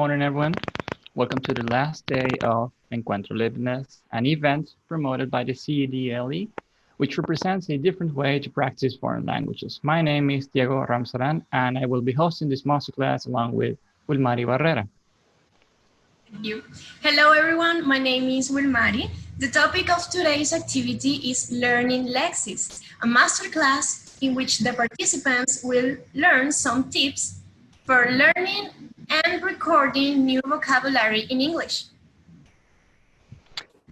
morning, everyone. Welcome to the last day of Encuentro Limitless, an event promoted by the CDLE, which represents a different way to practice foreign languages. My name is Diego Ramsaran, and I will be hosting this masterclass along with Willmary Barrera. Thank you. Hello, everyone. My name is Willmary. The topic of today's activity is Learning Lexis, a masterclass in which the participants will learn some tips for learning and recording new vocabulary in English.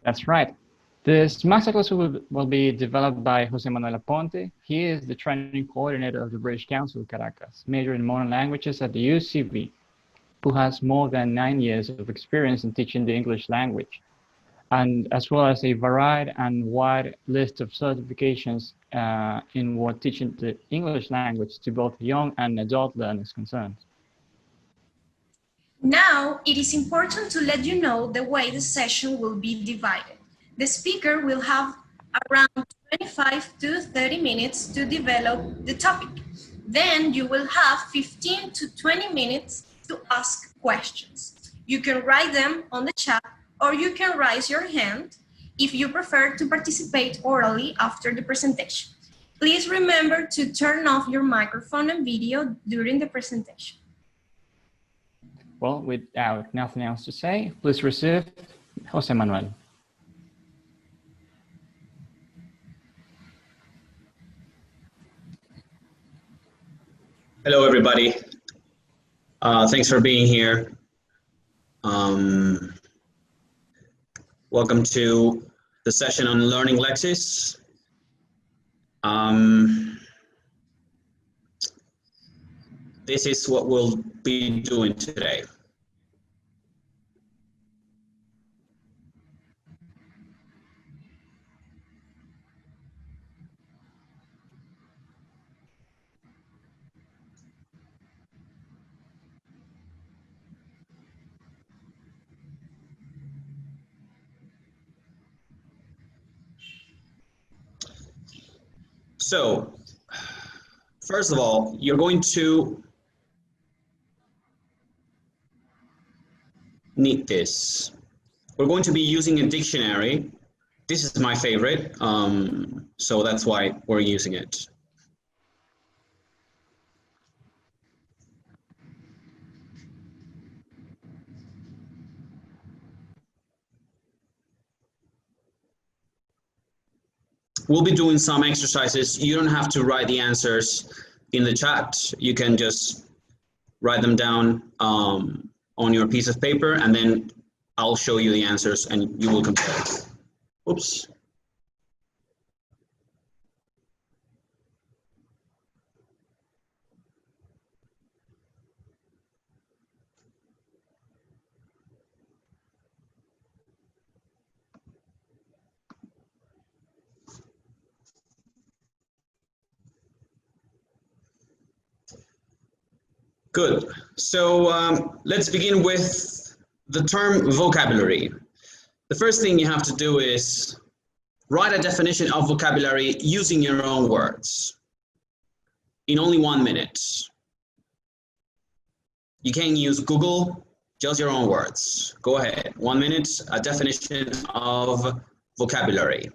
That's right. This masterclass will be developed by José Manuel Aponte. He is the training coordinator of the British Council Caracas, major in modern languages at the UCAB, who has more than 9 years of experience in teaching the English language, and as well as a varied and wide list of certifications in what teaching the English language to both young and adult learners concerned. Now, it is important to let you know the way the session will be divided. The speaker will have around 25 to 30 minutes to develop the topic. Then you will have 15 to 20 minutes to ask questions. You can write them on the chat or you can raise your hand if you prefer to participate orally after the presentation. Please remember to turn off your microphone and video during the presentation. Well, without nothing else to say, please receive José Manuel. Hello, everybody. Thanks for being here. Welcome to the session on Learning Lexis. This is what we'll be doing today. So, first of all, you're going to need this. We're going to be using a dictionary. This is my favorite, so that's why we're using it. We'll be doing some exercises. You don't have to write the answers in the chat. You can just write them down on your piece of paper, and then I'll show you the answers and you will compare. Oops. Good. So let's begin with the term vocabulary. The first thing you have to do is write a definition of vocabulary using your own words in only 1 minute. You can use Google, just your own words. Go ahead. 1 minute, a definition of vocabulary.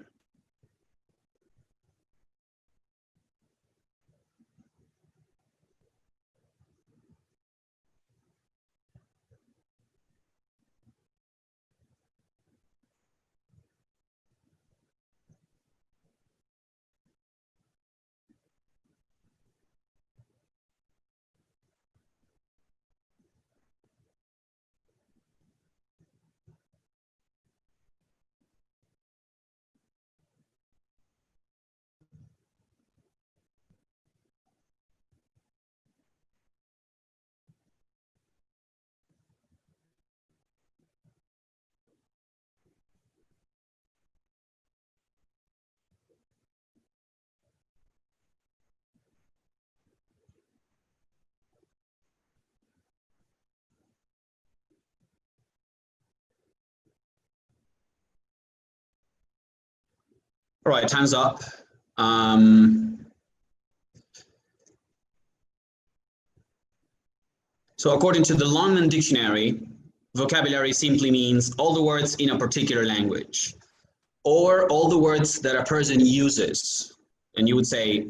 All right, hands up. So according to the London Dictionary, vocabulary simply means all the words in a particular language, or all the words that a person uses. And you would say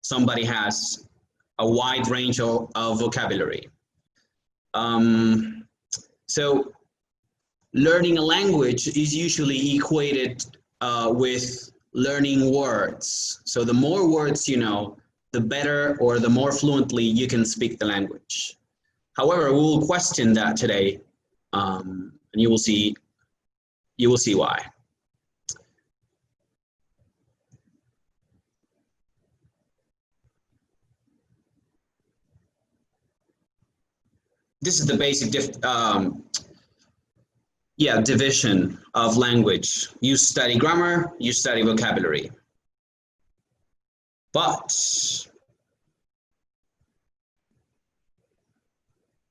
somebody has a wide range of vocabulary. So learning a language is usually equated with learning words. So the more words you know, the better or the more fluently you can speak the language. However, we will question that today, and you will see why. This is the basic division of language. You study grammar, you study vocabulary. But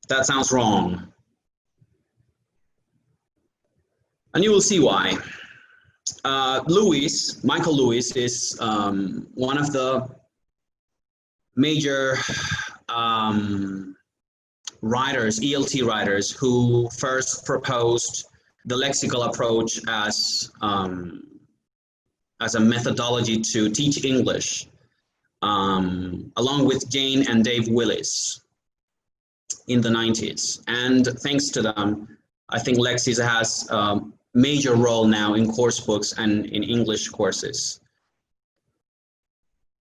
that sounds wrong. And you will see why. Michael Lewis is one of the major writers, ELT writers, who first proposed the lexical approach as a methodology to teach English, along with Jane and Dave Willis in the 90s. And thanks to them, I think Lexis has a major role now in course books and in English courses.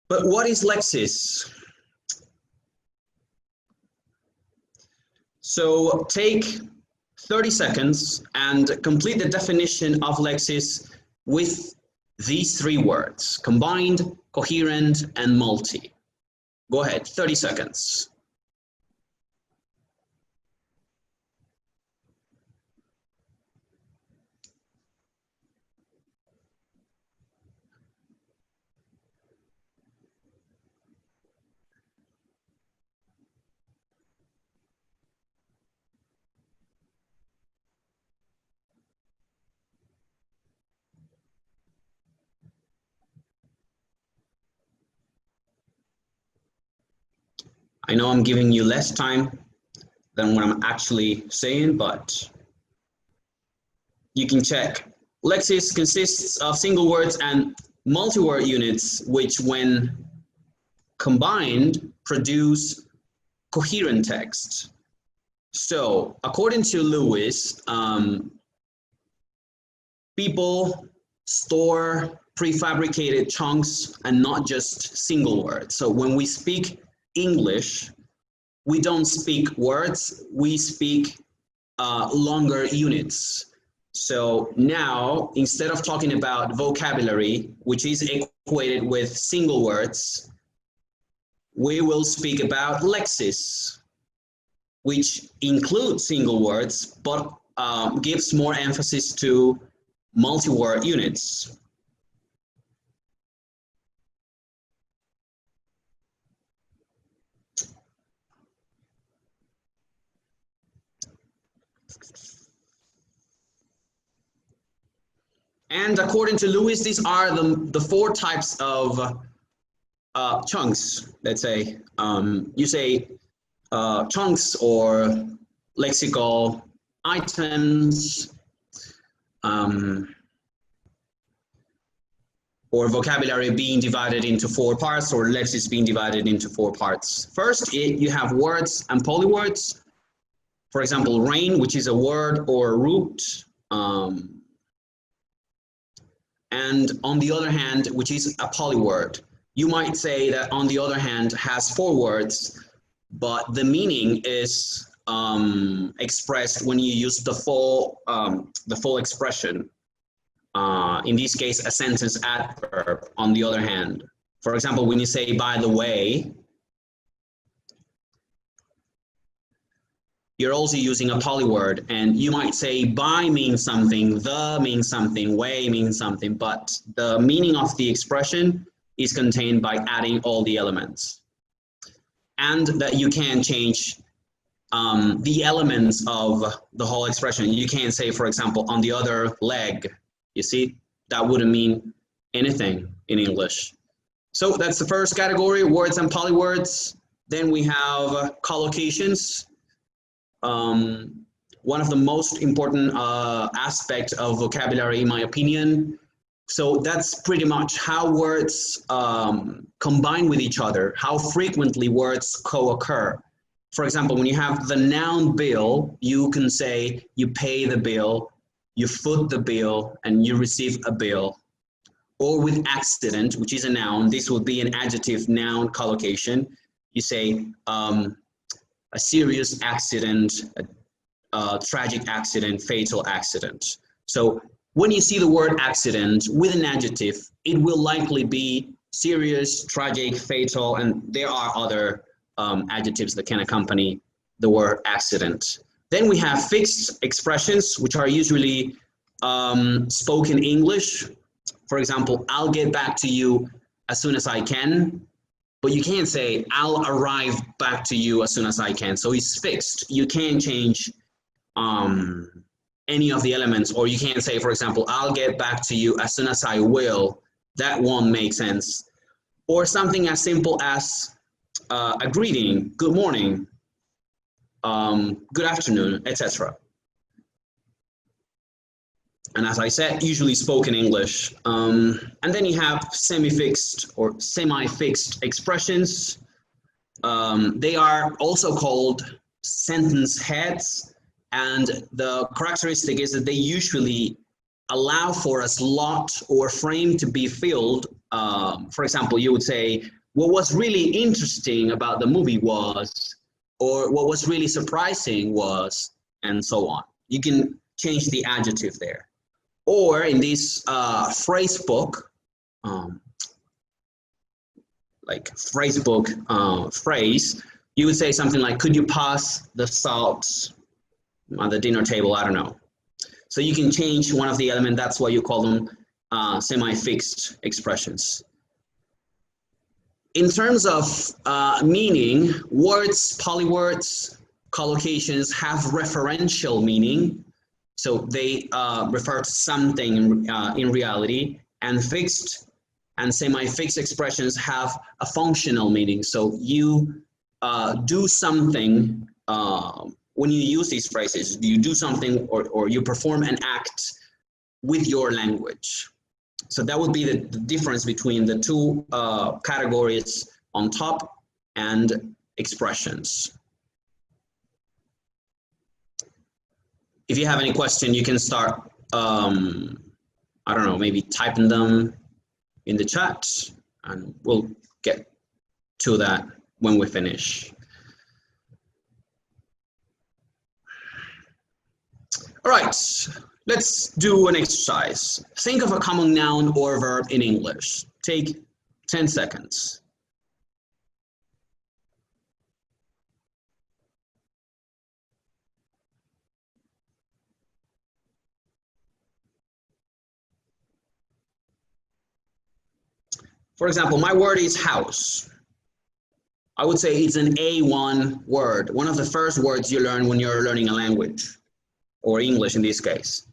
But what is Lexis? So take 30 seconds and complete the definition of Lexis with these three words: combined, coherent, and multi. Go ahead, 30 seconds. I know I'm giving you less time than what I'm actually saying, but you can check. Lexis consists of single words and multi-word units, which when combined produce coherent text. So according to Lewis, people store prefabricated chunks and not just single words. So when we speak English, we don't speak words, we speak longer units. So now, instead of talking about vocabulary, which is equated with single words, we will speak about Lexis, which includes single words, but gives more emphasis to multi-word units. And according to Lewis, these are the four types of chunks, let's say. You say chunks or lexical items, or vocabulary being divided into four parts, or Lexis being divided into four parts. First, you have words and polywords. For example, rain, which is a word or root. And on the other hand, which is a polyword. You might say that on the other hand has four words, but the meaning is expressed when you use the full expression. In this case, a sentence adverb on the other hand. For example, when you say, by the way, you're also using a polyword, and you might say by means something, the means something, way means something, but the meaning of the expression is contained by adding all the elements. And that you can change the elements of the whole expression. You can say, for example, on the other leg. You see, that wouldn't mean anything in English. So that's the first category, words and polywords. Then we have collocations. one of the most important aspects of vocabulary, in my opinion. So that's pretty much how words combine with each other, how frequently words co-occur. For example, when you have the noun bill, you can say you pay the bill, you foot the bill, and you receive a bill. Or with accident, which is a noun, this would be an adjective noun collocation. You say a serious accident, a tragic accident, fatal accident. So when you see the word accident with an adjective, it will likely be serious, tragic, fatal, and there are other adjectives that can accompany the word accident. Then we have fixed expressions, which are usually spoken English. For example, I'll get back to you as soon as I can, but you can't say I'll arrive back to you as soon as I can. So it's fixed. You can't change any of the elements, or you can't say, for example, I'll get back to you as soon as I will. That won't make sense. Or something as simple as a greeting, good morning, good afternoon, etc. And as I said, usually spoken English. And then you have semi-fixed or semi-fixed expressions. They are also called sentence heads. And the characteristic is that they usually allow for a slot or frame to be filled. For example, you would say, what was really interesting about the movie was, or what was really surprising was, and so on. You can change the adjective there. Or in this phrase book, like phrase book phrase, you would say something like, could you pass the salt on the dinner table? I don't know. So you can change one of the elements. That's why you call them semi-fixed expressions. In terms of meaning, words, polywords, collocations have referential meaning. So they refer to something in reality, and fixed and semi-fixed expressions have a functional meaning. So you do something, when you use these phrases, you do something or you perform an act with your language. So that would be the difference between the two categories on top and expressions. If you have any question, you can start, I don't know, maybe typing them in the chat, and we'll get to that when we finish. All right, let's do an exercise. Think of a common noun or verb in English. Take 10 seconds. For example, my word is house. I would say it's an A1 word, one of the first words you learn when you're learning a language, or English in this case.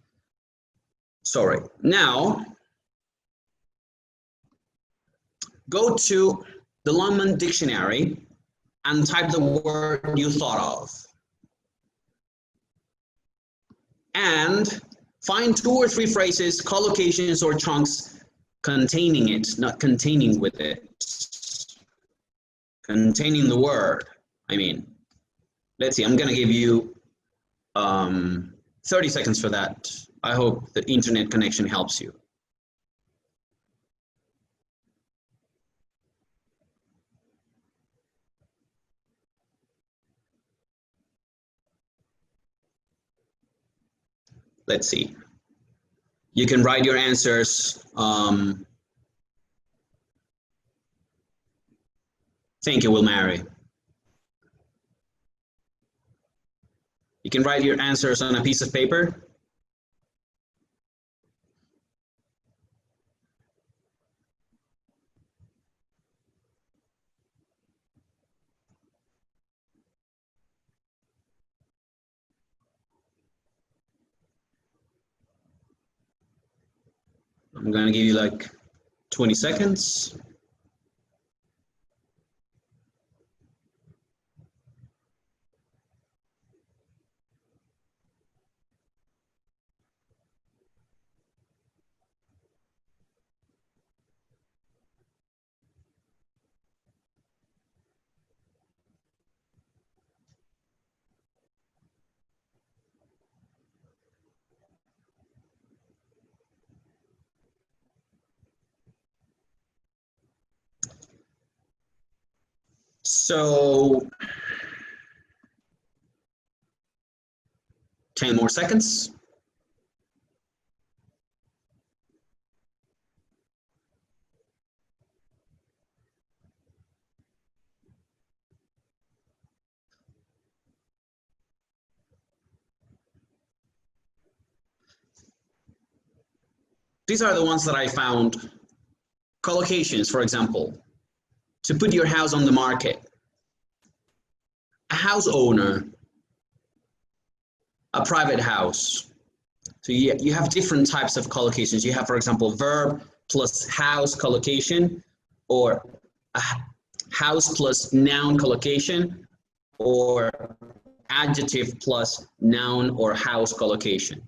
Sorry. Now, go to the London Dictionary and type the word you thought of. And find 2 or 3 phrases, collocations, or chunks containing it, not containing with it. Containing the word, I mean. Let's see, I'm gonna give you 30 seconds for that. I hope the internet connection helps you. Let's see. You can write your answers. Thank you, Willmary. You can write your answers on a piece of paper. I'm gonna give you like 20 seconds. So 10 more seconds. These are the ones that I found. Collocations, for example, to put your house on the market. A house owner, a private house. So you have different types of collocations. You have, for example, verb plus house collocation, or a house plus noun collocation, or adjective plus noun or house collocation.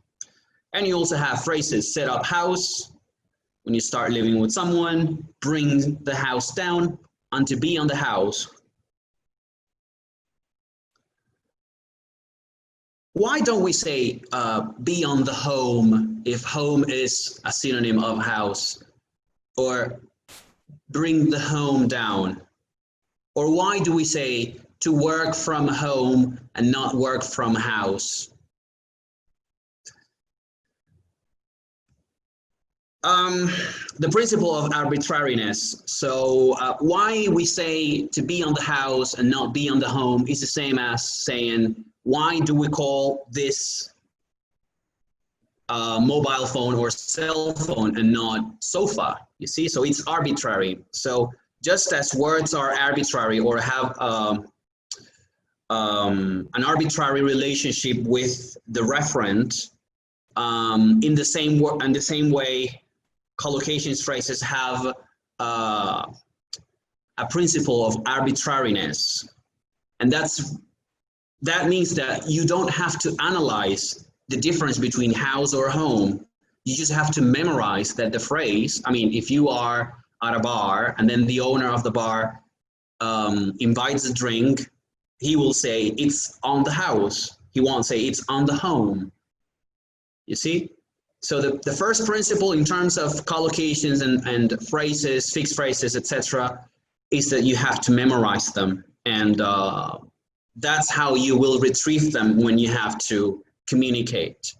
And you also have phrases: set up house, when you start living with someone; bring the house down, and to be on the house. Why don't we say be on the home if home is a synonym of house? Or bring the home down? Or why do we say to work from home and not work from house? The principle of arbitrariness. So why we say to be on the house and not be on the home is the same as saying, why do we call this mobile phone or cell phone and not sofa? You see, so it's arbitrary. So just as words are arbitrary or have an arbitrary relationship with the referent, in the same way, collocations phrases have a principle of arbitrariness, and that means that you don't have to analyze the difference between house or home. You just have to memorize that the phrase, I mean, if you are at a bar and then the owner of the bar invites a drink, he will say it's on the house. He won't say it's on the home. You see? So the first principle in terms of collocations and phrases, fixed phrases, etc., is that you have to memorize them. And that's how you will retrieve them when you have to communicate.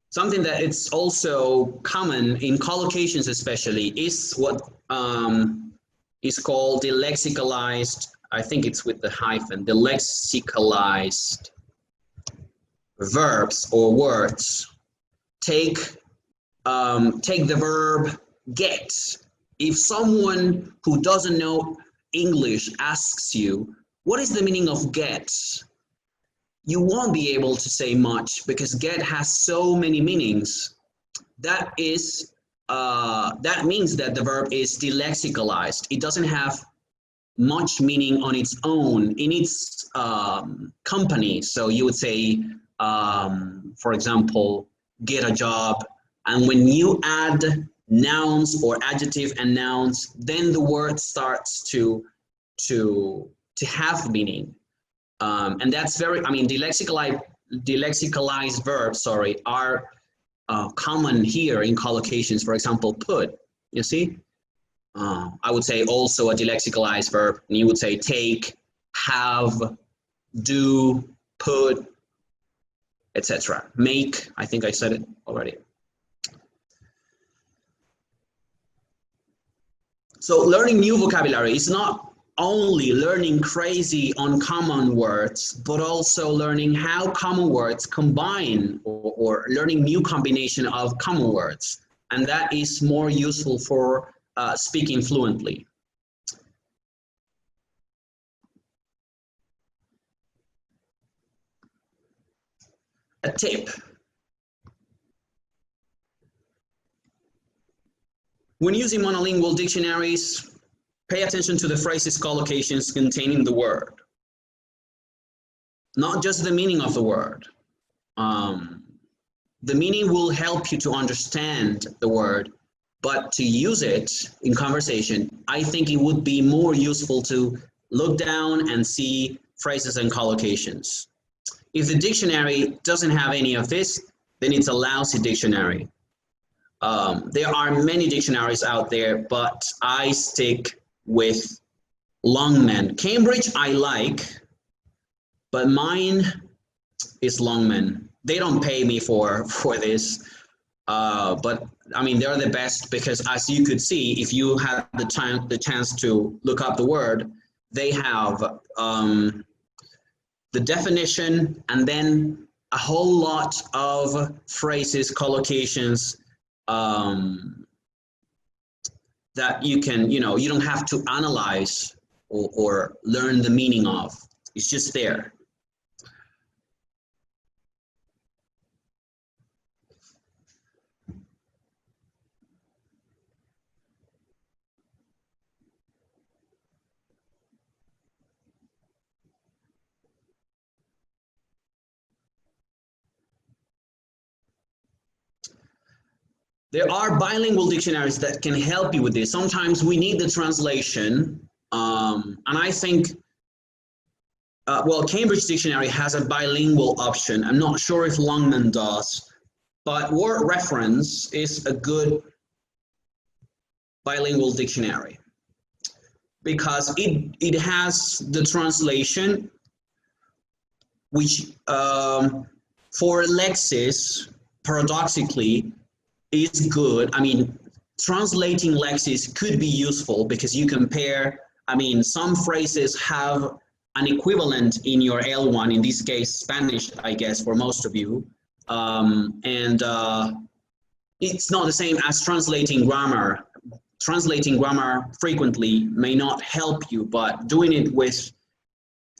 Something that it's also common in collocations especially is what is called the lexicalized, I think it's with the hyphen, the lexicalized verbs or words. Take the verb get. If someone who doesn't know English asks you, what is the meaning of get? You won't be able to say much because get has so many meanings. That means that the verb is delexicalized. It doesn't have much meaning on its own in its company. So you would say, for example, get a job, and when you add nouns or adjective and nouns, then the word starts to have meaning. And that's very, I mean, delexicalized verbs, are common here in collocations. For example, put, you see? I would say also a delexicalized verb, and you would say take, have, do, put, etc. Make, I think I said it already. So learning new vocabulary is not only learning crazy uncommon words, but also learning how common words combine, or learning new combination of common words. And that is more useful for speaking fluently. A tip. When using monolingual dictionaries, pay attention to the phrases collocations containing the word. Not just the meaning of the word. The meaning will help you to understand the word, but to use it in conversation, I think it would be more useful to look down and see phrases and collocations. If the dictionary doesn't have any of this, then it's a lousy dictionary. There are many dictionaries out there, but I stick with Longman. Cambridge I like, but mine is Longman. They don't pay me for this, but I mean, they're the best because, as you could see, if you had the chance to look up the word, they have the definition and then a whole lot of phrases, collocations that you can, you don't have to analyze or learn the meaning of. It's just there. There are bilingual dictionaries that can help you with this. Sometimes we need the translation, and I think, well, Cambridge Dictionary has a bilingual option. I'm not sure if Longman does, but Word Reference is a good bilingual dictionary because it has the translation, which for Lexis, paradoxically, is good. I mean, translating Lexis could be useful because you compare, I mean, some phrases have an equivalent in your L1, in this case, Spanish, I guess, for most of you. It's not the same as translating grammar. Translating grammar frequently may not help you, but doing it with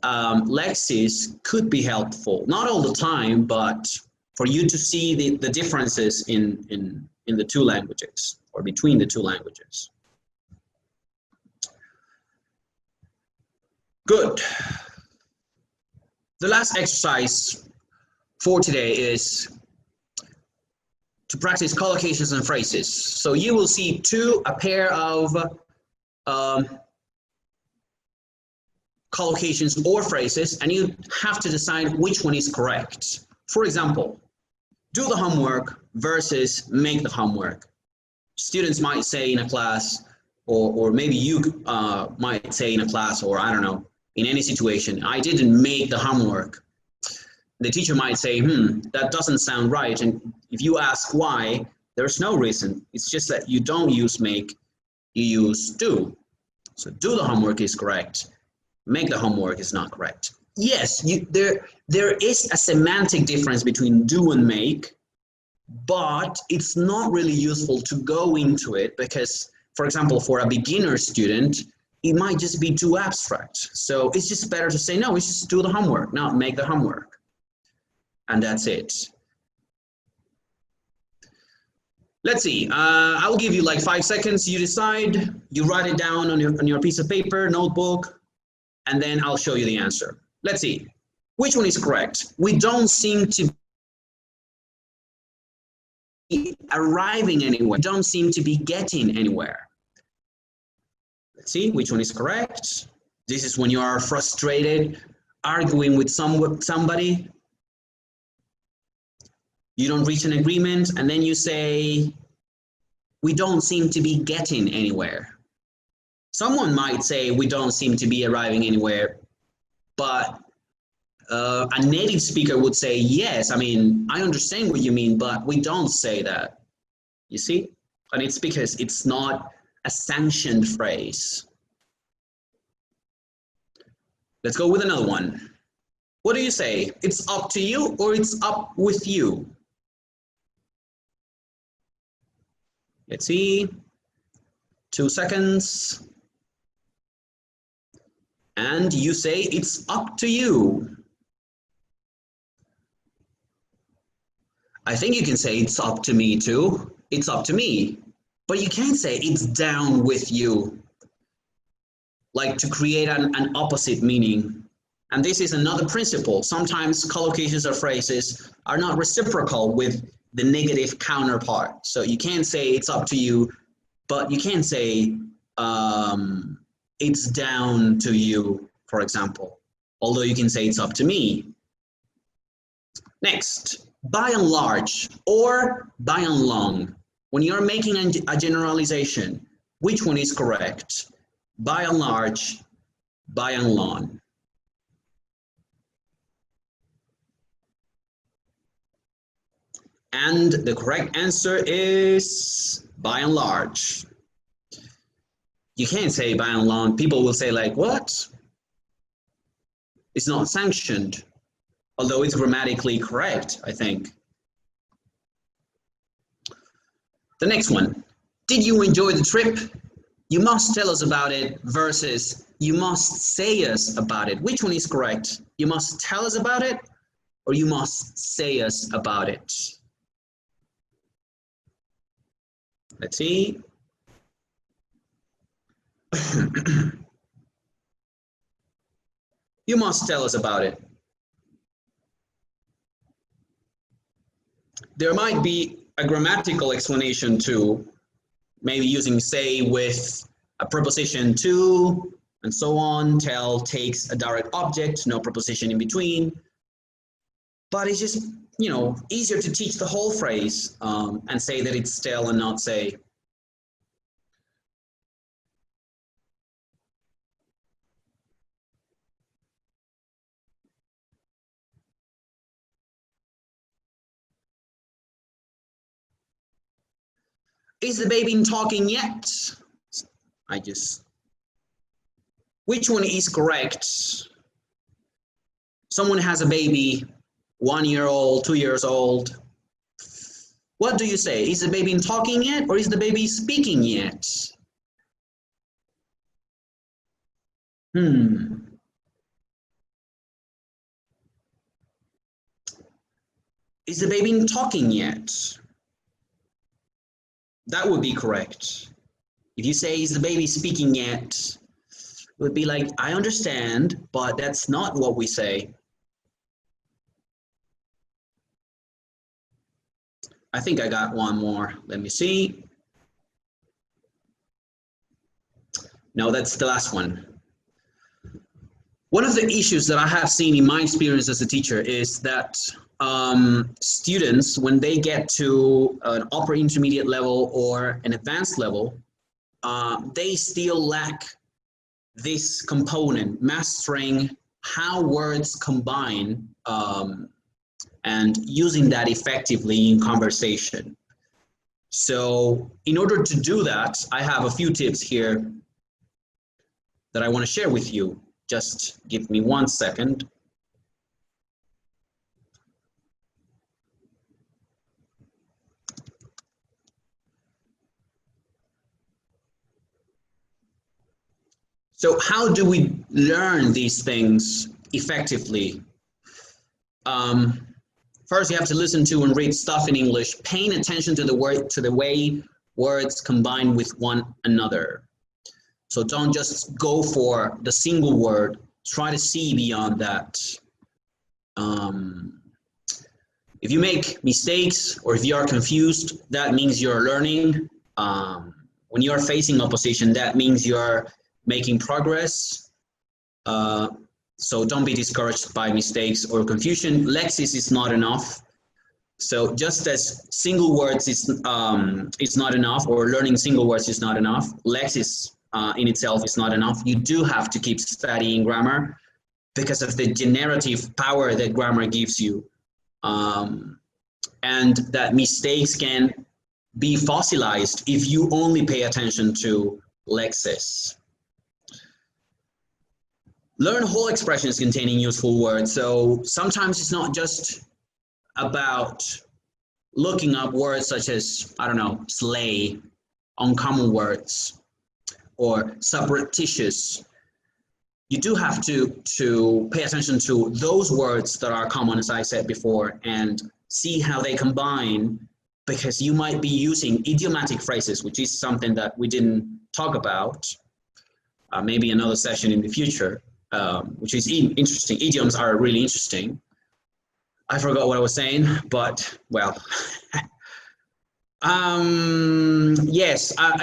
Lexis could be helpful. Not all the time, but for you to see the differences in the two languages or between the two languages. Good. The last exercise for today is to practice collocations and phrases. So you will see a pair of collocations or phrases, and you have to decide which one is correct. For example, do the homework versus make the homework. Students might say in a class, or maybe you might say in a class, or I don't know, in any situation, I didn't make the homework. The teacher might say, that doesn't sound right. And if you ask why, there's no reason. It's just that you don't use make, you use do. So do the homework is correct. Make the homework is not correct. Yes, there is a semantic difference between do and make, but it's not really useful to go into it because, for example, for a beginner student, it might just be too abstract. So it's just better to say, no, it's just do the homework, not make the homework. And that's it. Let's see, I will give you like 5 seconds. You decide, you write it down on your piece of paper, notebook, and then I'll show you the answer. Let's see, which one is correct? We don't seem to be arriving anywhere. We don't seem to be getting anywhere. Let's see, which one is correct? This is when you are frustrated, arguing with somebody. You don't reach an agreement, and then you say, we don't seem to be getting anywhere. Someone might say, we don't seem to be arriving anywhere, but a native speaker would say, yes, I mean, I understand what you mean, but we don't say that. You see? And it's because it's not a sanctioned phrase. Let's go with another one. What do you say? It's up to you or it's up with you? Let's see. 2 seconds. And you say it's up to you. I think you can say it's up to me too. It's up to me. But you can't say it's down with you. Like to create an opposite meaning. And this is another principle. Sometimes collocations or phrases are not reciprocal with the negative counterpart. So you can't say it's up to you, but you can say it's down to you, for example. Although you can say it's up to me. Next, by and large or by and long. when you're making a generalization, which one is correct? By and large, by and long. And the correct answer is by and large. You can't say by and long. People will say like, what? It's not sanctioned, although it's grammatically correct, I think. The next one, did you enjoy the trip? You must tell us about it versus you must say us about it. Which one is correct? You must tell us about it or you must say us about it? Let's see. You must tell us about it. There might be a grammatical explanation too, maybe using say with a preposition to and so on. Tell takes a direct object, no preposition in between. But it's just, you know, easier to teach the whole phrase and say that it's tell and not say. Is the baby talking yet? Which one is correct? Someone has a baby, 1 year old, 2 years old. What do you say? Is the baby talking yet or is the baby speaking yet? Is the baby talking yet? That would be correct. If you say, is the baby speaking yet? It would be like, I understand, but that's not what we say. I think I got one more. Let me see. No, that's the last one. One of the issues that I have seen in my experience as a teacher is that students, when they get to an upper intermediate level or an advanced level, they still lack this component, mastering how words combine and using that effectively in conversation. So in order to do that, I have a few tips here that I want to share with you. Just give me 1 second. So how do we learn these things effectively? First, you have to listen to and read stuff in English, paying attention to the way words combine with one another. So don't just go for the single word, try to see beyond that. If you make mistakes or if you are confused, that means you're learning. When you're facing opposition, that means you're making progress. So don't be discouraged by mistakes or confusion. Lexis is not enough. So just as single words is not enough, or learning single words is not enough, Lexis in itself is not enough. You do have to keep studying grammar because of the generative power that grammar gives you. And that mistakes can be fossilized if you only pay attention to Lexis. Learn whole expressions containing useful words. So sometimes it's not just about looking up words such as, I don't know, slay, uncommon words, or subreptitious. You do have to pay attention to those words that are common, as I said before, and see how they combine, because you might be using idiomatic phrases, which is something that we didn't talk about, maybe another session in the future. Which is interesting. Idioms are really interesting. I forgot what I was saying, but well,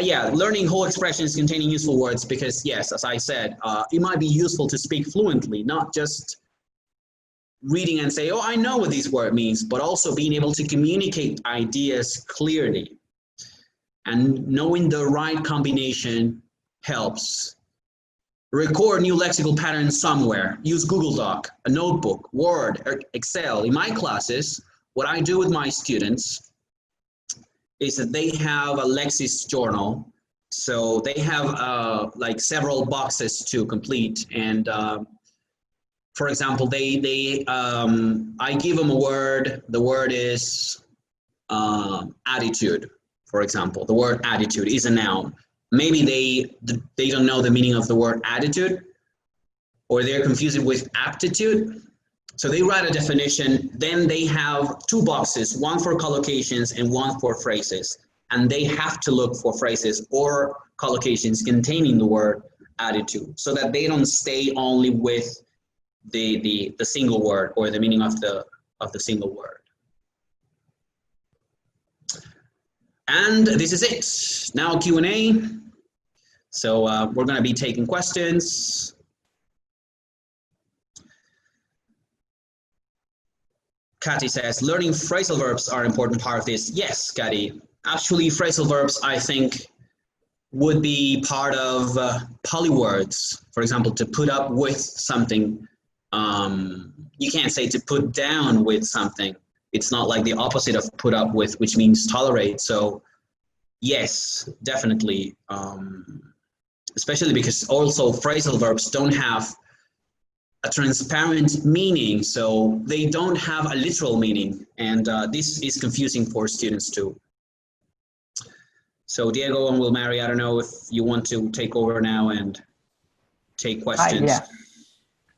yeah, learning whole expressions containing useful words, because yes, as I said, it might be useful to speak fluently, not just reading and say, oh, I know what this word means, but also being able to communicate ideas clearly. and knowing the right combination helps. Record new lexical patterns somewhere. Use Google Doc, a notebook, Word, or Excel. In my classes, what I do with my students is that they have a Lexis journal. So they have like several boxes to complete. And for example, I give them a word. The word is attitude, for example. The word attitude is a noun. Maybe they don't know the meaning of the word attitude, or they're confused with aptitude. So they write a definition, then they have two boxes, one for collocations and one for phrases. And they have to look for phrases or collocations containing the word attitude, so that they don't stay only with the single word or the meaning of the single word. And this is it. Now Q&A. So we're going to be taking questions. Cathy says, learning phrasal verbs are an important part of this. Yes, Cathy. Actually, phrasal verbs, I think, would be part of polywords. For example, to put up with something. You can't say to put down with something. It's not like the opposite of put up with, which means tolerate. So yes, definitely. Especially because also phrasal verbs don't have a transparent meaning. So they don't have a literal meaning. And this is confusing for students too. So Diego and Willmary, I don't know if you want to take over now and take questions.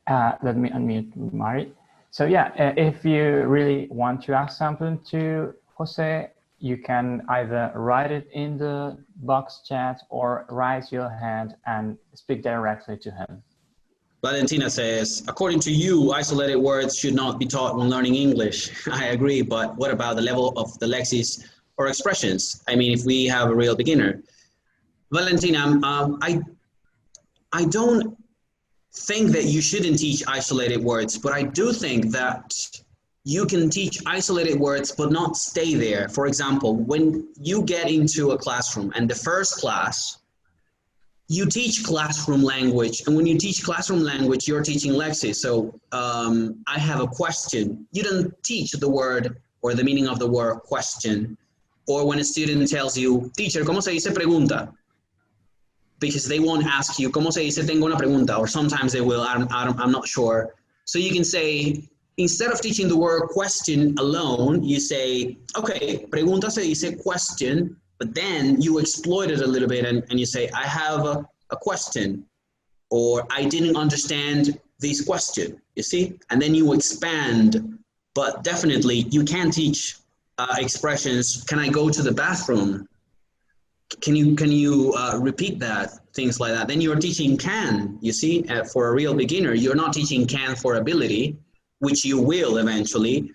Yeah. Let me unmute Willmary. So yeah, if you really want to ask something to Jose, you can either write it in the box chat or raise your hand and speak directly to him. Valentina says, according to you, isolated words should not be taught when learning English. I agree, but what about the level of the lexis or expressions? I mean, if we have a real beginner. Valentina, I don't think that you shouldn't teach isolated words, but I do think that you can teach isolated words but not stay there. For example, when you get into a classroom and the first class, you teach classroom language, and when you teach classroom language, you're teaching lexis. So I have a question. You don't teach the word or the meaning of the word question. Or when a student tells you, teacher, ¿cómo se dice pregunta? Because they won't ask you, ¿cómo se dice tengo una pregunta? Or sometimes they will, I'm not sure. So you can say, instead of teaching the word question alone, you say, okay, pregunta se dice question, but then you exploit it a little bit and you say, I have a question, or I didn't understand this question, you see? And then you expand, but definitely you can teach expressions, can I go to the bathroom? Can you repeat that? Things like that. Then you're teaching can, you see, for a real beginner. You're not teaching can for ability, which you will eventually,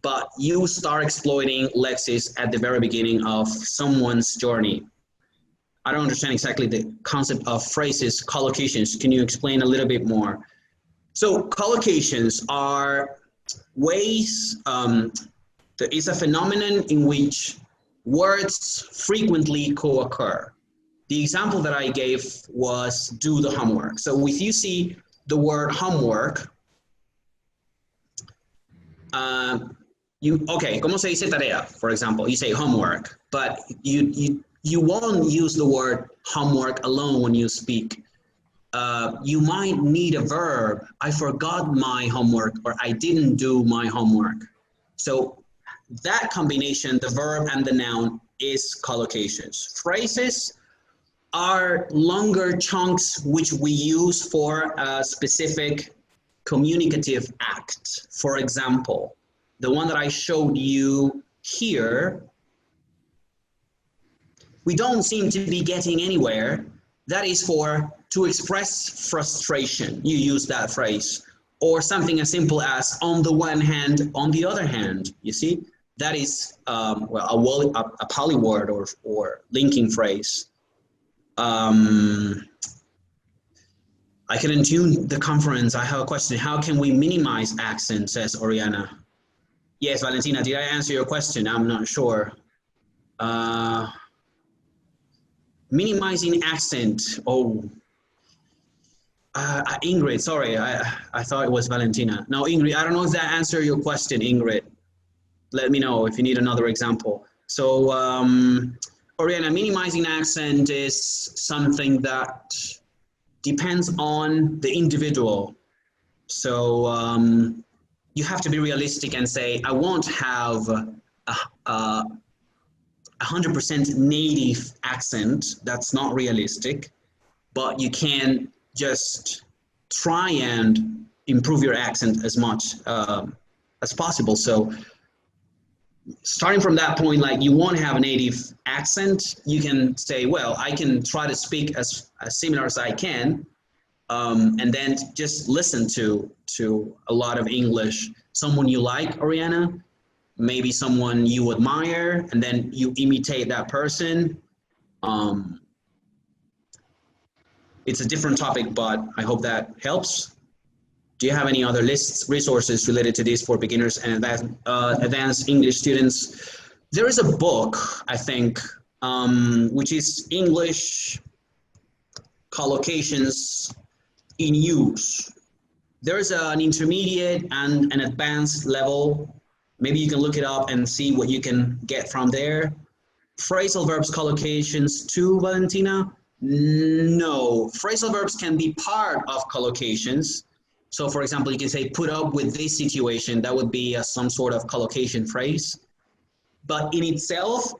but you start exploiting lexis at the very beginning of someone's journey. I don't understand exactly the concept of phrases, collocations. Can you explain a little bit more? So collocations are ways, it's a phenomenon in which words frequently co-occur. The example that I gave was do the homework. So if you see the word homework, okay, ¿cómo se dice tarea? For example, you say homework, but you won't use the word homework alone when you speak. You might need a verb. I forgot my homework, or I didn't do my homework. So that combination, the verb and the noun, is collocations. Phrases are longer chunks which we use for a specific communicative act. For example, the one that I showed you here, we don't seem to be getting anywhere. That is to express frustration. You use that phrase. Or something as simple as on the one hand, on the other hand, you see? That is well, a polyword or linking phrase. I couldn't tune the conference. I have a question. How can we minimize accent, says Oriana. Yes, Valentina, did I answer your question? I'm not sure. minimizing accent. Oh, Ingrid, sorry, I thought it was Valentina. No, Ingrid, I don't know if that answered your question, Ingrid. Let me know if you need another example. So, Oriana, minimizing accent is something that depends on the individual. So you have to be realistic and say, I won't have a 100% native accent. That's not realistic, but you can just try and improve your accent as much as possible. So starting from that point, like you won't have a native accent, you can say, well, I can try to speak as similar as I can, and then just listen to a lot of English. Someone you like, Oriana, maybe someone you admire, and then you imitate that person. It's a different topic, but I hope that helps. Do you have any other lists, resources related to this for beginners and advanced English students? There is a book, I think, which is English collocations in use. There is an intermediate and an advanced level. Maybe you can look it up and see what you can get from there. Phrasal verbs collocations too, Valentina? No, phrasal verbs can be part of collocations. So for example, you can say, put up with this situation. That would be some sort of collocation phrase. But in itself,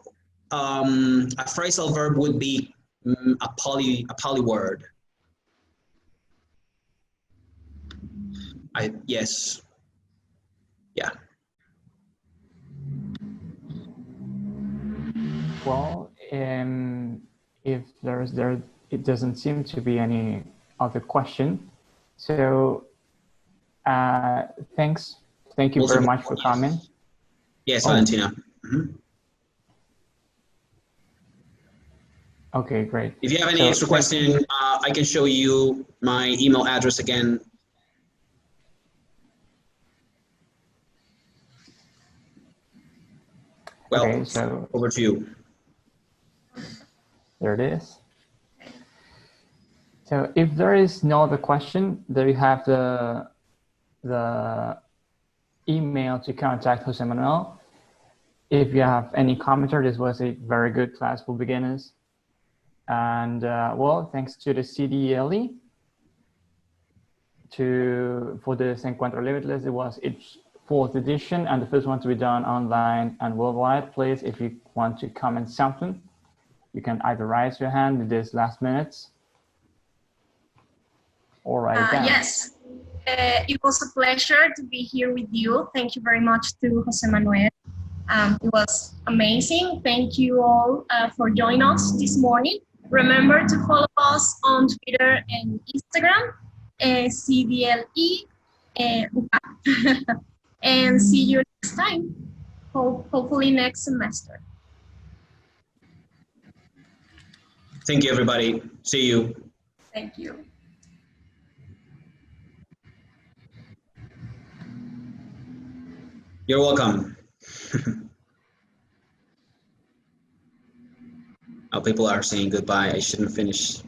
a phrasal verb would be a poly word. Yes. Yeah. Well, if it doesn't seem to be any other question. So thank you very much for coming. Yes, Valentina. Mm-hmm. Okay, great. If you have any extra question, I can show you my email address again. Well, okay, so over to you. There it is. So if there is no other question, there you have the email to contact Jose Manuel. If you have any commentary, this was a very good class for beginners. And well, thanks to the CDLE for this Encuentro Limitless. It was its 4th edition and the first one to be done online and worldwide. Please, if you want to comment something, you can either raise your hand in this last minutes or write it down. Yes, it was a pleasure to be here with you. Thank you very much to Jose Manuel. It was amazing. Thank you all for joining us this morning. Remember to follow us on Twitter and Instagram, CDLE, UCAB. And see you next time, hopefully next semester. Thank you, everybody. See you. Thank you. You're welcome. Oh, people are saying goodbye. I shouldn't finish.